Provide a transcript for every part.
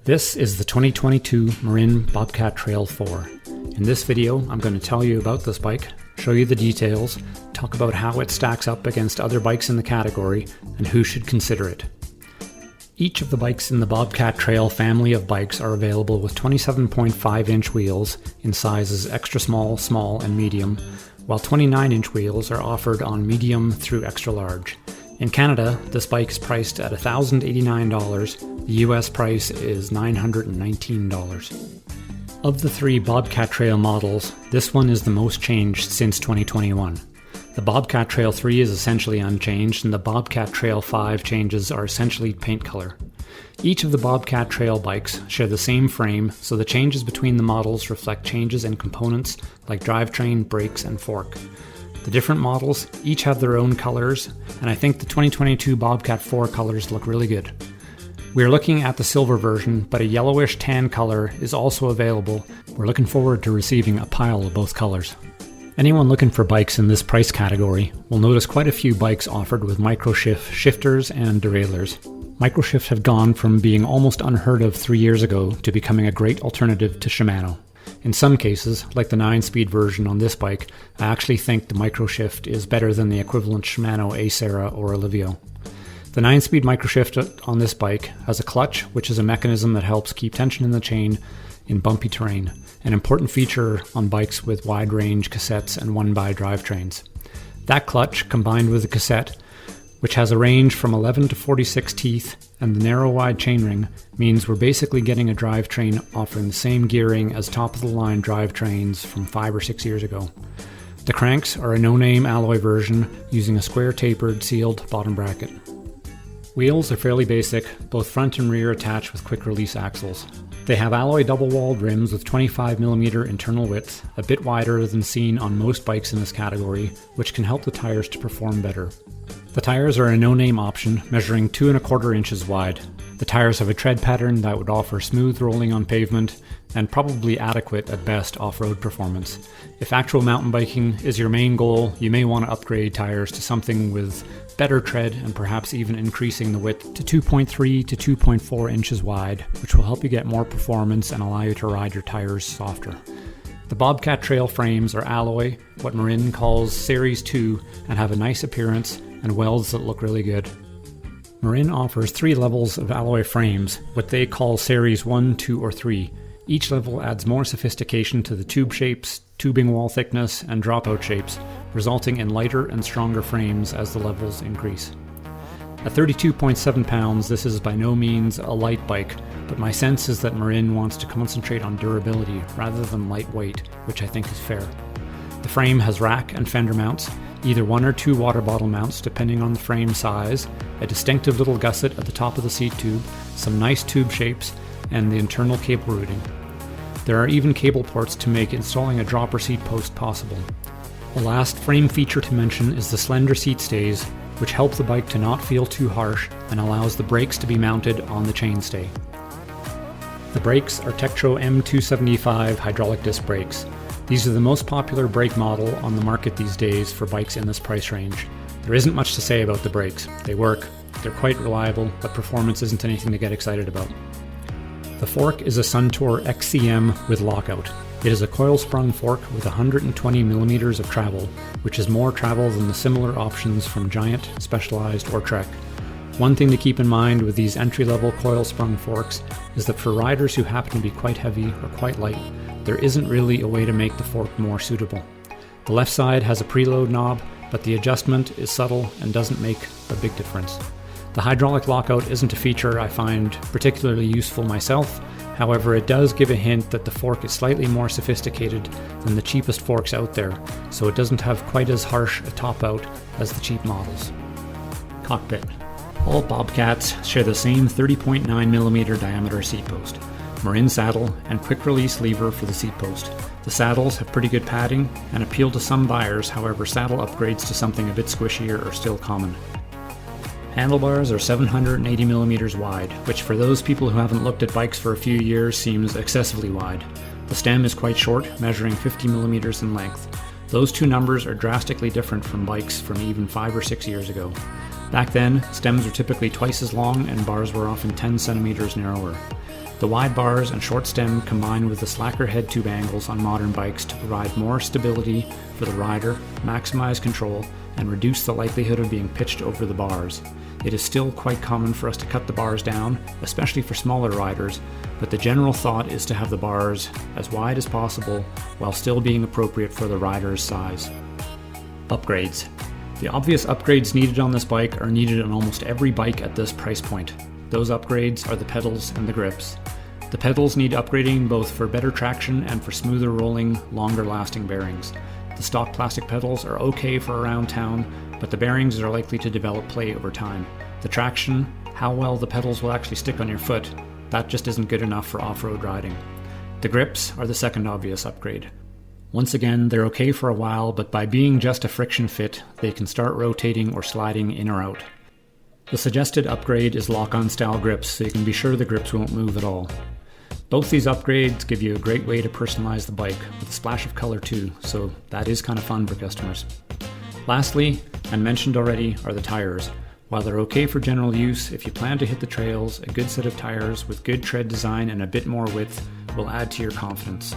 This is the 2022 Marin Bobcat Trail 4. In this video, I'm going to tell you about this bike, show you the details, talk about how it stacks up against other bikes in the category, and who should consider it. Each of the bikes in the Bobcat Trail family of bikes are available with 27.5-inch wheels in sizes extra small, small, and medium, while 29-inch wheels are offered on medium through extra large. In Canada, this bike is priced at $1,089. The US price is $919. Of the three Bobcat Trail models, this one is the most changed since 2021. The Bobcat Trail 3 is essentially unchanged, and the Bobcat Trail 5 changes are essentially paint color. Each of the Bobcat Trail bikes share the same frame, so the changes between the models reflect changes in components like drivetrain, brakes, and fork. The different models each have their own colors, and I think the 2022 Bobcat 4 colors look really good. We are looking at the silver version, but a yellowish tan color is also available. We're looking forward to receiving a pile of both colors. Anyone looking for bikes in this price category will notice quite a few bikes offered with Microshift shifters and derailleurs. Microshift have gone from being almost unheard of 3 years ago to becoming a great alternative to Shimano. In some cases, like the 9-speed version on this bike, I actually think the Microshift is better than the equivalent Shimano Acera or Olivio. The 9-speed Microshift on this bike has a clutch, which is a mechanism that helps keep tension in the chain in bumpy terrain, an important feature on bikes with wide-range cassettes and 1x drivetrains. That clutch, combined with the cassette, which has a range from 11 to 46 teeth, and the narrow wide chainring, means we're basically getting a drivetrain offering the same gearing as top-of-the-line drivetrains from 5 or 6 years ago. The cranks are a no-name alloy version using a square tapered sealed bottom bracket. Wheels are fairly basic, both front and rear attached with quick-release axles. They have alloy double-walled rims with 25mm internal width, a bit wider than seen on most bikes in this category, which can help the tires to perform better. The tires are a no-name option, measuring 2¼ inches wide. The tires have a tread pattern that would offer smooth rolling on pavement, and probably adequate at best off-road performance. If actual mountain biking is your main goal, you may want to upgrade tires to something with better tread and perhaps even increasing the width to 2.3 to 2.4 inches wide, which will help you get more performance and allow you to ride your tires softer. The Bobcat Trail frames are alloy, what Marin calls Series 2, and have a nice appearance and welds that look really good. Marin offers 3 levels of alloy frames, what they call Series 1, 2, or 3. Each level adds more sophistication to the tube shapes, tubing wall thickness, and dropout shapes, resulting in lighter and stronger frames as the levels increase. At 32.7 pounds, this is by no means a light bike, but my sense is that Marin wants to concentrate on durability rather than lightweight, which I think is fair. The frame has rack and fender mounts, either 1 or 2 water bottle mounts depending on the frame size, a distinctive little gusset at the top of the seat tube, some nice tube shapes, and the internal cable routing. There are even cable ports to make installing a dropper seat post possible. The last frame feature to mention is the slender seat stays, which help the bike to not feel too harsh and allows the brakes to be mounted on the chainstay. The brakes are Tektro M275 hydraulic disc brakes. These are the most popular brake model on the market these days for bikes in this price range. There isn't much to say about the brakes. They work, they're quite reliable, but performance isn't anything to get excited about. The fork is a Suntour XCM with lockout. It is a coil-sprung fork with 120mm of travel, which is more travel than the similar options from Giant, Specialized, or Trek. One thing to keep in mind with these entry-level coil-sprung forks is that for riders who happen to be quite heavy or quite light, there isn't really a way to make the fork more suitable. The left side has a preload knob, but the adjustment is subtle and doesn't make a big difference. The hydraulic lockout isn't a feature I find particularly useful myself, however it does give a hint that the fork is slightly more sophisticated than the cheapest forks out there, so it doesn't have quite as harsh a top out as the cheap models. Cockpit. All Bobcats share the same 30.9mm diameter seat post, Marin saddle, and quick release lever for the seat post. The saddles have pretty good padding and appeal to some buyers, however saddle upgrades to something a bit squishier are still common. Handlebars are 780mm wide, which for those people who haven't looked at bikes for a few years seems excessively wide. The stem is quite short, measuring 50mm in length. Those two numbers are drastically different from bikes from even 5 or 6 years ago. Back then, stems were typically twice as long and bars were often 10 centimeters narrower. The wide bars and short stem combine with the slacker head tube angles on modern bikes to provide more stability for the rider, maximize control, and reduce the likelihood of being pitched over the bars. It is still quite common for us to cut the bars down, especially for smaller riders, but the general thought is to have the bars as wide as possible while still being appropriate for the rider's size. Upgrades. The obvious upgrades needed on this bike are needed on almost every bike at this price point. Those upgrades are the pedals and the grips. The pedals need upgrading both for better traction and for smoother rolling, longer lasting bearings. The stock plastic pedals are okay for around town, but the bearings are likely to develop play over time. The traction, how well the pedals will actually stick on your foot, that just isn't good enough for off-road riding. The grips are the second obvious upgrade. Once again, they're okay for a while, but by being just a friction fit, they can start rotating or sliding in or out. The suggested upgrade is lock-on style grips, so you can be sure the grips won't move at all. Both these upgrades give you a great way to personalize the bike, with a splash of color too, so that is kind of fun for customers. Lastly, and mentioned already, are the tires. While they're okay for general use, if you plan to hit the trails, a good set of tires with good tread design and a bit more width will add to your confidence.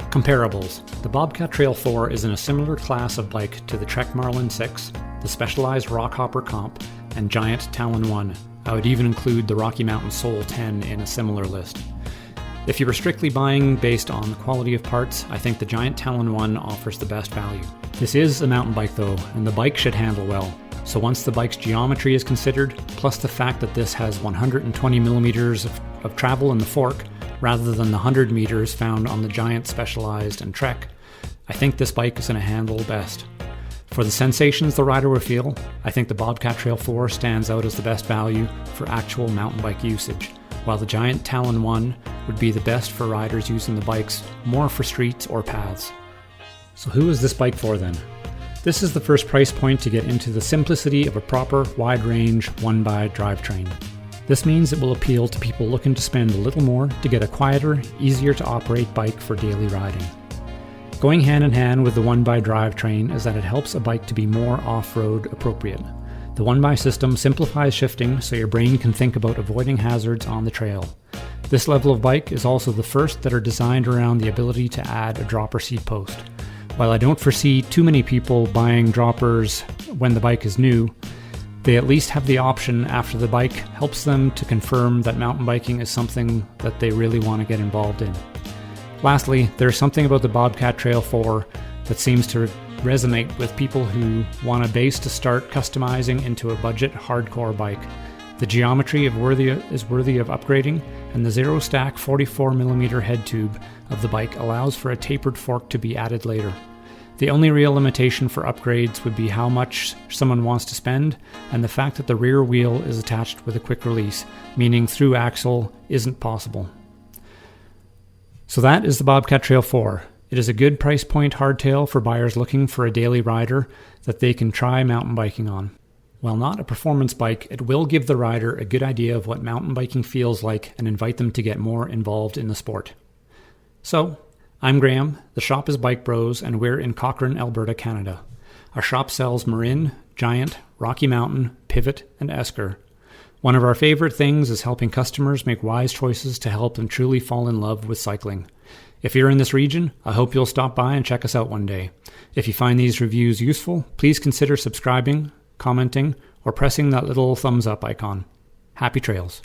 Comparables. The Bobcat Trail 4 is in a similar class of bike to the Trek Marlin 6, the Specialized Rockhopper Comp, and Giant Talon 1. I would even include the Rocky Mountain Soul 10 in a similar list. If you were strictly buying based on the quality of parts, I think the Giant Talon 1 offers the best value. This is a mountain bike though, and the bike should handle well. So once the bike's geometry is considered, plus the fact that this has 120 millimeters of travel in the fork, rather than the 100 meters found on the Giant Specialized and Trek, I think this bike is going to handle best. For the sensations the rider will feel, I think the Bobcat Trail 4 stands out as the best value for actual mountain bike usage, while the Giant Talon 1 would be the best for riders using the bikes more for streets or paths. So who is this bike for then? This is the first price point to get into the simplicity of a proper wide-range 1x drivetrain. This means it will appeal to people looking to spend a little more to get a quieter, easier to operate bike for daily riding. Going hand in hand with the 1x drivetrain is that it helps a bike to be more off-road appropriate. The 1x system simplifies shifting so your brain can think about avoiding hazards on the trail. This level of bike is also the first that are designed around the ability to add a dropper seat post. While I don't foresee too many people buying droppers when the bike is new, they at least have the option after the bike helps them to confirm that mountain biking is something that they really want to get involved in. Lastly, there's something about the Bobcat Trail 4 that seems to resonate with people who want a base to start customizing into a budget hardcore bike. The geometry is worthy of upgrading, and the zero stack 44mm head tube of the bike allows for a tapered fork to be added later. The only real limitation for upgrades would be how much someone wants to spend, and the fact that the rear wheel is attached with a quick release, meaning through axle isn't possible. So that is the Bobcat Trail 4. It is a good price point hardtail for buyers looking for a daily rider that they can try mountain biking on. While not a performance bike, it will give the rider a good idea of what mountain biking feels like and invite them to get more involved in the sport. So, I'm Graham, the shop is Bike Bros, and we're in Cochrane, Alberta, Canada. Our shop sells Marin, Giant, Rocky Mountain, Pivot, and Esker. One of our favorite things is helping customers make wise choices to help them truly fall in love with cycling. If you're in this region, I hope you'll stop by and check us out one day. If you find these reviews useful, please consider subscribing, commenting, or pressing that little thumbs up icon. Happy trails.